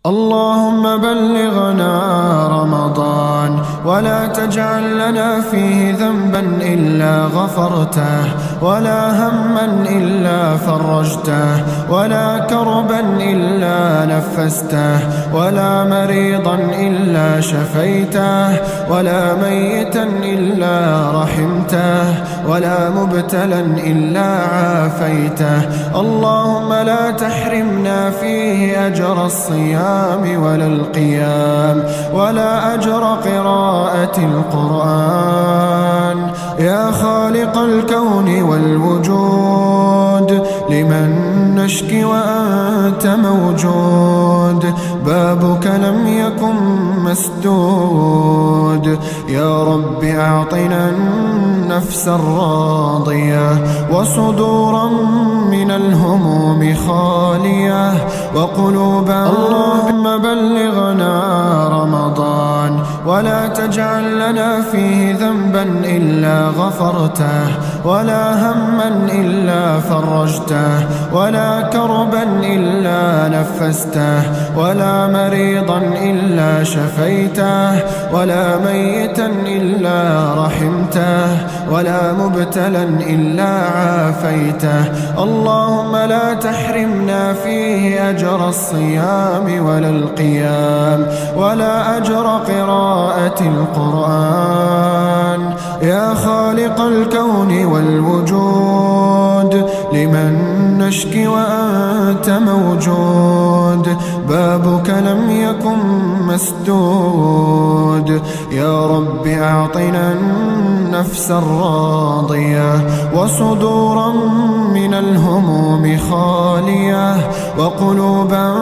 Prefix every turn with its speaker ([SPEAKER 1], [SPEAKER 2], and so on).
[SPEAKER 1] اللهم بلغنا رمضان ولا تجعل لنا فيه ذنبا إلا غفرته، ولا هما إلا فرجته، ولا كربا إلا نفسته، ولا مريضا إلا شفيته، ولا ميتا إلا رحمته، ولا مبتلا إلا عافيته. اللهم لا تحرمنا فيه أجر الصيام ولا القيام ولا أجر قراءة القرآن. يا خالق الكون والوجود، لمن نشكي وأنت موجود، بابك لم يكن مسدود. يا رب أعطنا النفس الراضية، وصدورا من الهموم خالية، وقلوبا اللهم بلغنا رمضان ولا تجعل لنا فيه ذنبا إلا غفرته، ولا هما إلا فرجته، ولا كربا إلا نفسته، ولا مريضا إلا شفيته، ولا ميتا إلا رحمته، ولا مبتلا إلا عافيته. اللهم لا تحرمنا فيه أجر الصيام ولا القيام ولا أجر قراءة القرآن. يا خالق الكون والوجود، لمن نشكي وأنت موجود، بابك لم يكن مسدود. يا رب أعطنا النفس الراضية، وصدورا من الهموم خالية، وقلوبا